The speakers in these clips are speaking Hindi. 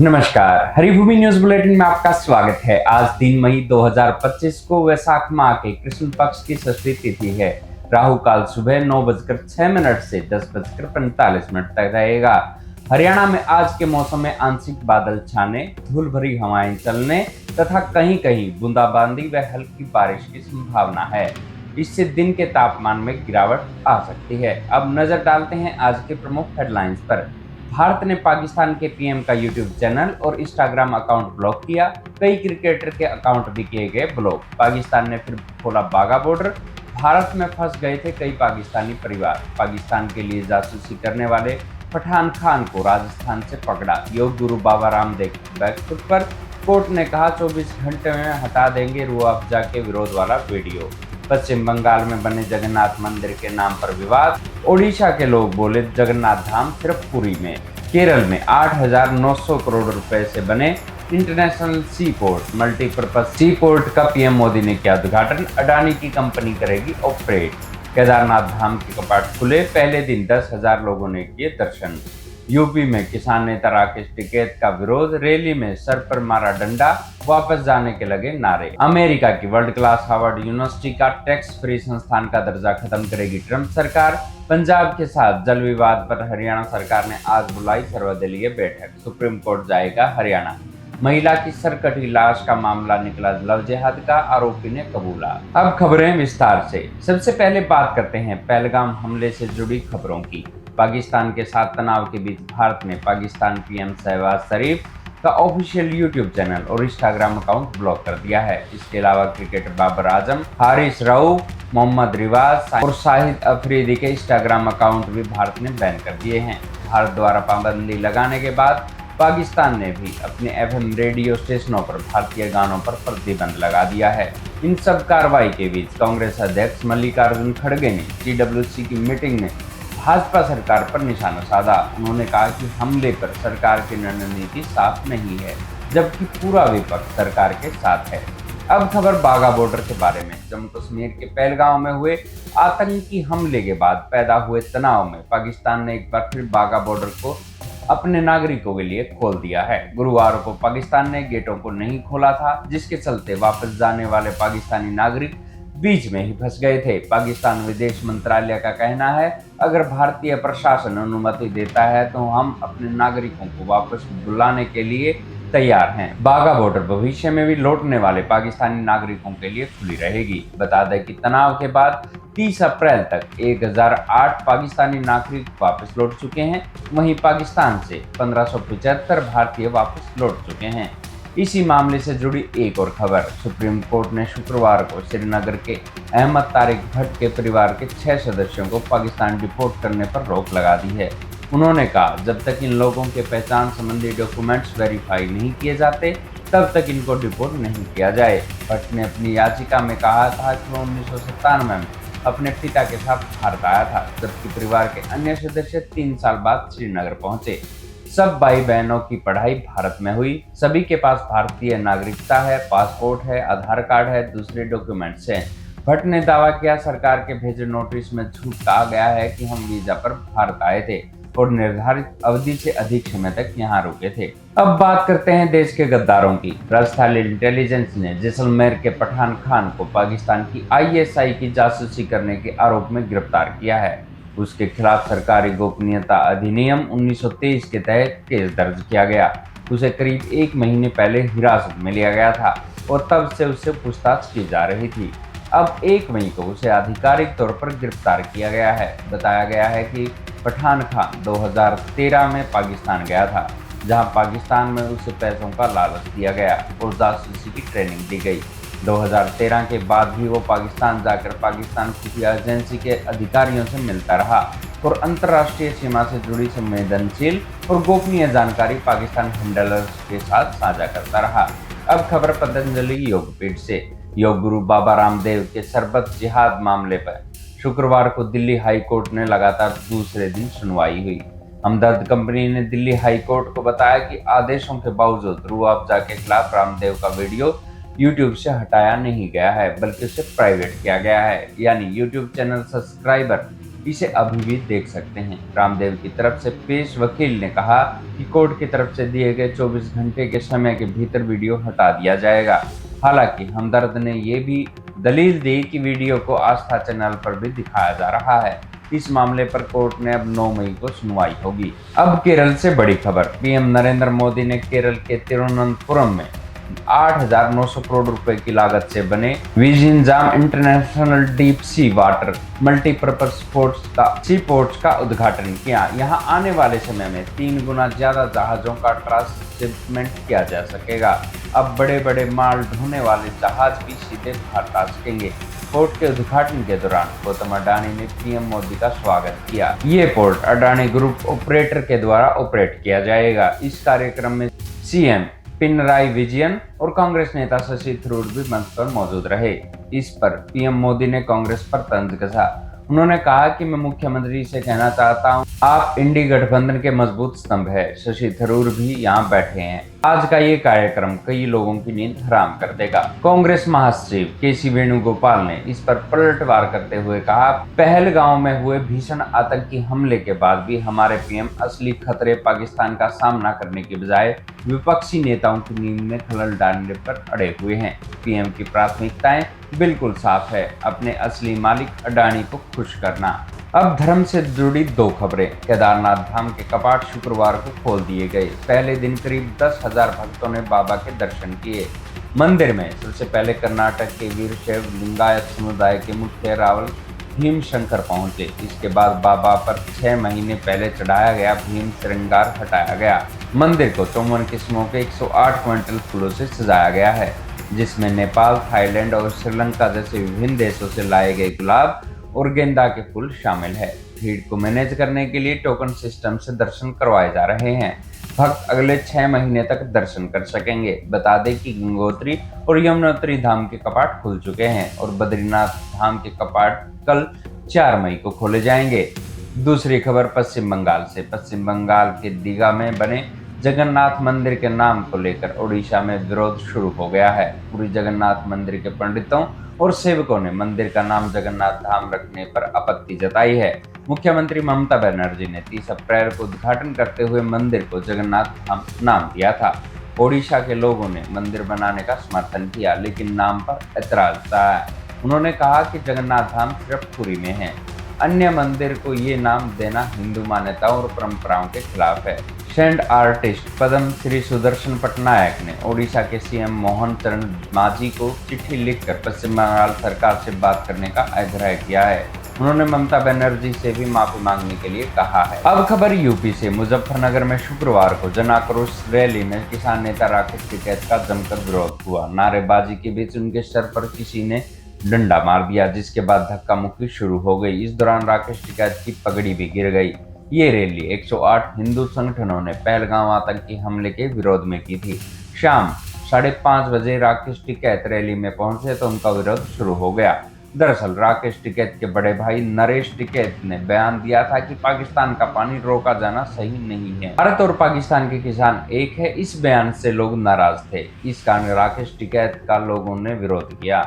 नमस्कार, हरिभूमि न्यूज बुलेटिन में आपका स्वागत है। आज 3 मई 2025 को वैशाख माह के कृष्ण पक्ष की षष्ठी तिथि है। राहु काल सुबह 9:06 से 10:45 तक रहेगा। हरियाणा में आज के मौसम में आंशिक बादल छाने, धूल भरी हवाएं चलने तथा कहीं कहीं बूंदाबांदी व हल्की बारिश की संभावना है। इससे दिन के तापमान में गिरावट आ सकती है। अब नजर डालते हैं आज के प्रमुख हेडलाइंस पर। भारत ने पाकिस्तान के पीएम का यूट्यूब चैनल और इंस्टाग्राम अकाउंट ब्लॉक किया। कई क्रिकेटर के अकाउंट भी किए गए ब्लॉक। पाकिस्तान ने फिर खोला बाघा बॉर्डर। भारत में फंस गए थे कई पाकिस्तानी परिवार। पाकिस्तान के लिए जासूसी करने वाले पठान खान को राजस्थान से पकड़ा। योग गुरु बाबा रामदेव बैकफुट पर। कोर्ट ने कहा 24 घंटे में हटा देंगे रूह अफ़ज़ा के विरोध वाला वीडियो। पश्चिम बंगाल में बने जगन्नाथ मंदिर के नाम पर विवाद। ओडिशा के लोग बोले जगन्नाथ धाम सिर्फ पुरी में। केरल में 8,900 करोड़ रुपए से बने इंटरनेशनल सी पोर्ट मल्टीपर्पज सी पोर्ट का पीएम मोदी ने किया उद्घाटन। अडानी की कंपनी करेगी ऑपरेट। केदारनाथ धाम के कपाट खुले। पहले दिन 10,000 लोगों ने किए दर्शन। यूपी में किसान नेता राकेश टिकैत का विरोध। रैली में सर पर मारा डंडा। वापस जाने के लगे नारे। अमेरिका की वर्ल्ड क्लास हार्वर्ड यूनिवर्सिटी का टैक्स फ्री संस्थान का दर्जा खत्म करेगी ट्रंप सरकार। पंजाब के साथ जल विवाद पर हरियाणा सरकार ने आज बुलाई सर्वदलीय बैठक। सुप्रीम कोर्ट जाएगा हरियाणा। महिला की सरकटी लाश का मामला निकला लव जिहाद का, आरोपी ने कबूला। अब खबरें विस्तार से। सबसे पहले बात करते हैं पहलगाम हमले से जुड़ी खबरों की। पाकिस्तान के साथ तनाव के बीच भारत ने पाकिस्तान पीएम शहबाज शरीफ का ऑफिशियल यूट्यूब चैनल और इंस्टाग्राम अकाउंट ब्लॉक कर दिया है। इसके अलावा क्रिकेटर बाबर आजम, हारिस रऊफ, मोहम्मद रिवाज और शाहिद अफरीदी के इंस्टाग्राम अकाउंट भी भारत ने बैन कर दिए हैं। भारत द्वारा पाबंदी लगाने के बाद पाकिस्तान ने भी अपने एफएम रेडियो स्टेशनों पर भारतीय गानों पर प्रतिबंध लगा दिया है। इन सब कार्रवाई के बीच कांग्रेस अध्यक्ष मल्लिकार्जुन खड़गे ने टीडब्ल्यूसी की मीटिंग में भाजपा सरकार पर निशाना साधा। उन्होंने कहा कि हमले पर सरकार की रणनीति साफ नहीं है, जबकि पूरा विपक्ष सरकार के साथ है। अब खबर बाघा बॉर्डर के बारे में। जम्मू कश्मीर के पहलगाम में हुए आतंकी हमले के बाद पैदा हुए तनाव में पाकिस्तान ने एक बार फिर बाघा बॉर्डर को अपने नागरिकों के लिए खोल दिया है। गुरुवार को पाकिस्तान ने गेटों को नहीं खोला था, जिसके चलते वापस जाने वाले पाकिस्तानी नागरिक बीच में ही फंस गए थे। पाकिस्तान विदेश मंत्रालय का कहना है, अगर भारतीय प्रशासन अनुमति देता है तो हम अपने नागरिकों को वापस बुलाने के लिए तैयार हैं। बाघा बॉर्डर भविष्य में भी लौटने वाले पाकिस्तानी नागरिकों के लिए खुली रहेगी। बता दें कि तनाव के बाद 30 अप्रैल तक 1008 पाकिस्तानी नागरिक वापस लौट चुके हैं। वहीं पाकिस्तान से 1575 भारतीय वापस लौट चुके हैं। इसी मामले से जुड़ी एक और खबर। सुप्रीम कोर्ट ने शुक्रवार को श्रीनगर के अहमद तारिक भट्ट के परिवार के 6 सदस्यों को पाकिस्तान डिपोर्ट करने पर रोक लगा दी है। उन्होंने कहा, जब तक इन लोगों के पहचान संबंधी डॉक्यूमेंट्स वेरीफाई नहीं किए जाते तब तक इनको डिपोर्ट नहीं किया जाए। भट्ट ने अपनी याचिका में कहा था कि वो 1997 में अपने पिता के साथ भारत आया था, जबकि परिवार के अन्य सदस्य 3 साल बाद श्रीनगर पहुंचे। सब भाई बहनों की पढ़ाई भारत में हुई। सभी के पास भारतीय नागरिकता है, पासपोर्ट है, आधार कार्ड है, दूसरे डॉक्यूमेंट्स हैं। भट्ट ने दावा किया, सरकार के भेजे नोटिस में झूठ कहा गया है कि हम वीजा पर भारत आए थे और निर्धारित अवधि से अधिक समय तक यहाँ रुके थे। अब बात करते हैं देश के गद्दारों की। राजस्थान इंटेलिजेंस ने जैसलमेर के पठान खान को पाकिस्तान की आईएसआई की जासूसी करने के आरोप में गिरफ्तार किया है। उसके खिलाफ सरकारी गोपनीयता अधिनियम 1923 के तहत केस दर्ज किया गया। उसे करीब 1 महीने पहले हिरासत में लिया गया था और तब से उससे पूछताछ की जा रही थी। अब 1 मई को उसे आधिकारिक तौर पर गिरफ्तार किया गया है। बताया गया है कि पठान खान 2013 में पाकिस्तान गया था, जहां पाकिस्तान में उसे पैसों का लालच दिया गया और जासूसी की ट्रेनिंग दी गई। 2013 के बाद भी वो पाकिस्तान जाकर पाकिस्तान खुफिया एजेंसी के अधिकारियों से मिलता रहा और अंतर्राष्ट्रीय सीमा से जुड़ी संवेदनशील और गोपनीय जानकारी पाकिस्तान हैंडलर्स के साथ साझा करता रहा। अब खबर पतंजलि योगपीठ से। योग गुरु बाबा रामदेव के शरबत जिहाद मामले पर शुक्रवार को दिल्ली हाई कोर्ट ने लगातार दूसरे दिन सुनवाई हुई। हमदर्द कंपनी ने दिल्ली हाई कोर्ट को बताया कि आदेशों के बावजूद रूह अफ़ज़ा के खिलाफ रामदेव का वीडियो यूट्यूब से हटाया नहीं गया है, बल्कि उसे प्राइवेट किया गया है। यानी यूट्यूब चैनल सब्सक्राइबर इसे अभी भी देख सकते हैं। रामदेव की तरफ से पेश वकील ने कहा कि कोर्ट की तरफ से दिए गए 24 घंटे के समय के भीतर वीडियो हटा दिया जाएगा। हालांकि हमदर्द ने ये भी दलील दी कि वीडियो को आस्था चैनल पर भी दिखाया जा रहा है। इस मामले पर कोर्ट ने अब 9 मई को सुनवाई होगी। अब केरल से बड़ी खबर। पीएम नरेंद्र मोदी ने केरल के तिरुवनंतपुरम में 8,900 करोड़ रुपए की लागत से बने Vizhinjam international deep sea water multipurpose sea ports का उद्घाटन किया। यहां आने वाले समय में 3 गुना ज्यादा जहाजों का ट्रांसशिपमेंट किया जा सकेगा। अब बड़े बड़े माल ढोने वाले जहाज भी सीधे भारत आ सकेंगे। पोर्ट के उद्घाटन के दौरान गौतम अडानी ने पीएम मोदी का स्वागत किया। ये पोर्ट अडानी ग्रुप ऑपरेटर के द्वारा ऑपरेट किया जाएगा। इस कार्यक्रम में सीएम पिनराई विजयन और कांग्रेस नेता शशि थरूर भी मंच पर मौजूद रहे। इस पर पीएम मोदी ने कांग्रेस पर तंज कसा। उन्होंने कहा कि मैं मुख्यमंत्री से कहना चाहता हूं, आप इंडी गठबंधन के मजबूत स्तंभ है। शशि थरूर भी यहाँ बैठे हैं। आज का ये कार्यक्रम कई लोगों की नींद हराम कर देगा। कांग्रेस महासचिव केसी वेणुगोपाल ने इस पर पलटवार करते हुए कहा, पहलगांव में हुए भीषण आतंकी हमले के बाद भी हमारे पीएम असली खतरे पाकिस्तान का सामना करने के बजाय विपक्षी नेताओं की नींद में खलल डालने पर अड़े हुए हैं। पीएम की प्राथमिकताएं बिल्कुल साफ है, अपने असली मालिक अडानी को खुश करना। अब धर्म से जुड़ी 2 खबरें। केदारनाथ धाम के कपाट शुक्रवार को खोल दिए गए। पहले दिन करीब 10,000 भक्तों ने बाबा के दर्शन किए। मंदिर में सबसे पहले कर्नाटक के वीरशैव लिंगायत समुदाय के मुख्य रावल भीमशंकर पहुंचे। इसके बाद बाबा पर 6 महीने पहले चढ़ाया गया भीम श्रृंगार हटाया गया। मंदिर को 54 किस्मों के 108 क्विंटल फूलों से सजाया गया है, जिसमें नेपाल, थाईलैंड और श्रीलंका जैसे विभिन्न देशों से लाए गए गुलाब और गेंदा के फूल शामिल है। भीड़ को मैनेज करने के लिए टोकन सिस्टम से दर्शन करवाए जा रहे हैं। भक्त अगले 6 महीने तक दर्शन कर सकेंगे। बता दें कि गंगोत्री और यमुनोत्री धाम के कपाट खुल चुके हैं और बद्रीनाथ धाम के कपाट कल 4 मई को खोले जाएंगे। दूसरी खबर पश्चिम बंगाल से। पश्चिम बंगाल के दीघा में बने जगन्नाथ मंदिर के नाम को लेकर ओडिशा में विरोध शुरू हो गया है। पूरी जगन्नाथ मंदिर के पंडितों और सेवकों ने मंदिर का नाम जगन्नाथ धाम रखने पर आपत्ति जताई है। मुख्यमंत्री ममता बनर्जी ने 30 अप्रैल को उद्घाटन करते हुए मंदिर को जगन्नाथ धाम नाम दिया था। ओडिशा के लोगों ने मंदिर बनाने का समर्थन किया, लेकिन नाम पर ऐतराज था। उन्होंने कहा कि जगन्नाथ धाम सिर्फ पुरी में है, अन्य मंदिर को ये नाम देना हिंदू मान्यताओं और परंपराओं के खिलाफ है। सेंड आर्टिस्ट पद्म श्री सुदर्शन पटनायक ने ओडिशा के सीएम मोहन चरण मांझी को चिट्ठी लिखकर पश्चिम बंगाल सरकार से बात करने का आग्रह किया है। उन्होंने ममता बनर्जी से भी माफी मांगने के लिए कहा है। अब खबर यूपी से। मुजफ्फरनगर में शुक्रवार को जन आक्रोश रैली में किसान नेता राकेश टिकैत का जमकर विरोध हुआ। नारेबाजी के बीच उनके सर पर किसी ने डंडा मार दिया, जिसके बाद धक्का मुक्की शुरू हो गई। इस दौरान राकेश टिकैत की पगड़ी भी गिर गई। ये रैली 108 हिंदू संगठनों ने पहलगांव आतंकी हमले के विरोध में की थी। शाम 5:30 बजे राकेश टिकैत रैली में पहुंचे तो उनका विरोध शुरू हो गया। दरअसल राकेश टिकैत के बड़े भाई नरेश टिकैत ने बयान दिया था कि पाकिस्तान का पानी रोका जाना सही नहीं है। भारत और पाकिस्तान के किसान एक है। इस बयान से लोग नाराज थे। इस कारण राकेश टिकैत का लोगों ने विरोध किया।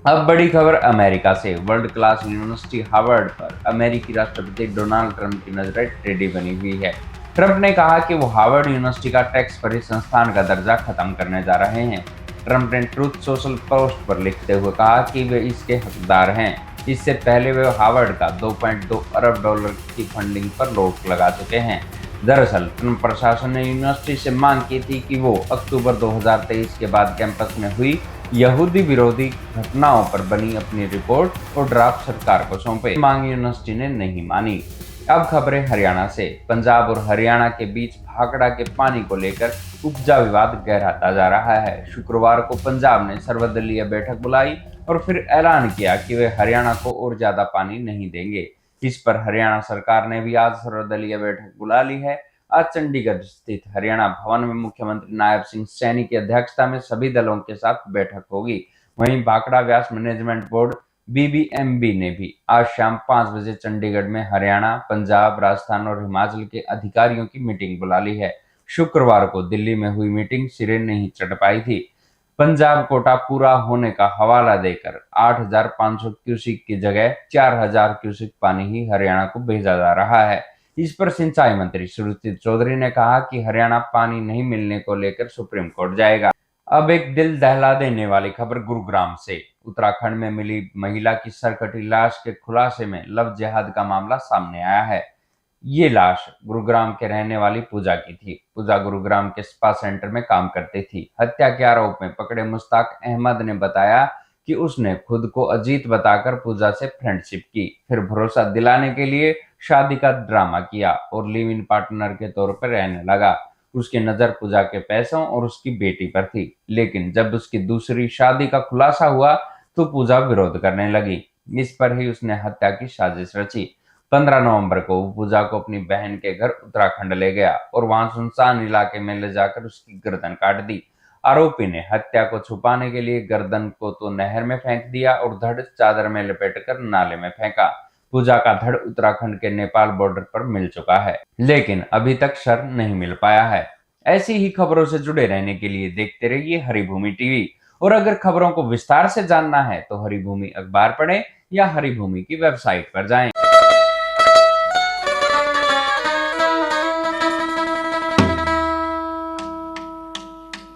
अब बड़ी खबर अमेरिका से। वर्ल्ड क्लास यूनिवर्सिटी हार्वर्ड पर अमेरिकी राष्ट्रपति डोनाल्ड ट्रंप की नजरें टेढ़ी बनी हुई है। ट्रंप ने कहा कि वो हार्वर्ड यूनिवर्सिटी का टैक्स भरी संस्थान का दर्जा खत्म करने जा रहे हैं। ट्रंप ने ट्रूथ सोशल पोस्ट पर लिखते हुए कहा कि वे इसके हकदार हैं। इससे पहले वे हार्वर्ड का 2.2 अरब डॉलर की फंडिंग पर रोक लगा चुके हैं। दरअसल ट्रंप प्रशासन ने यूनिवर्सिटी से मांग की थी कि वो अक्टूबर 2023 के बाद कैंपस में हुई यहूदी विरोधी घटनाओं पर बनी अपनी रिपोर्ट और ड्राफ्ट सरकार को सौंपे। मांग यूनिवर्सिटी ने नहीं मानी। अब खबरें हरियाणा से। पंजाब और हरियाणा के बीच भाखड़ा के पानी को लेकर उपजा विवाद गहराता जा रहा है। शुक्रवार को पंजाब ने सर्वदलीय बैठक बुलाई और फिर ऐलान किया कि वे हरियाणा को और ज्यादा पानी नहीं देंगे। इस पर हरियाणा सरकार ने भी आज सर्वदलीय बैठक बुला ली है। आज चंडीगढ़ स्थित हरियाणा भवन में मुख्यमंत्री नायब सिंह सैनी की अध्यक्षता में सभी दलों के साथ बैठक होगी। वहीं भाखड़ा व्यास मैनेजमेंट बोर्ड BBMB ने भी आज शाम 5 बजे चंडीगढ़ में हरियाणा, पंजाब, राजस्थान और हिमाचल के अधिकारियों की मीटिंग बुला ली है। शुक्रवार को दिल्ली में हुई मीटिंग सिरे नहीं चढ़ पाई थी। पंजाब कोटा पूरा होने का हवाला देकर 8,500 क्यूसेक की जगह 4,000 क्यूसेक पानी ही हरियाणा को भेजा जा रहा है। इस पर सिंचाई मंत्री सुरजीत चौधरी ने कहा कि हरियाणा पानी नहीं मिलने को लेकर सुप्रीम कोर्ट जाएगा। अब एक दिल दहला देने वाली खबर गुरुग्राम से। उत्तराखंड में मिली महिला की सरकटी लाश के खुलासे में लव जिहाद का मामला सामने आया है। ये लाश गुरुग्राम के रहने वाली पूजा की थी। पूजा गुरुग्राम के स्पा सेंटर में काम करती थी। हत्या के आरोप में पकड़े मुश्ताक अहमद ने बताया कि उसने खुद को अजीत बताकर पूजा से फ्रेंडशिप की, फिर भरोसा दिलाने के लिए शादी का ड्रामा किया और लिव इन पार्टनर के तौर पर रहने लगा। उसकी नजर पूजा के पैसों और उसकी बेटी पर थी, लेकिन जब उसकी दूसरी शादी का खुलासा हुआ तो पूजा विरोध करने लगी। इस पर ही उसने हत्या की साजिश रची। 15 नवंबर को वो पूजा को अपनी बहन के घर उत्तराखंड ले गया और वहां सुनसान इलाके में ले जाकर उसकी गर्दन काट दी। आरोपी ने हत्या को छुपाने के लिए गर्दन को तो नहर में फेंक दिया और धड़ चादर में लपेटकर नाले में फेंका। पूजा का धड़ उत्तराखंड के नेपाल बॉर्डर पर मिल चुका है, लेकिन अभी तक शर नहीं मिल पाया है। ऐसी ही खबरों से जुड़े रहने के लिए देखते रहिए हरिभूमि टीवी। और अगर खबरों को विस्तार से जानना है तो हरिभूमि अखबार पढ़ें या हरिभूमि की वेबसाइट पर जाएं।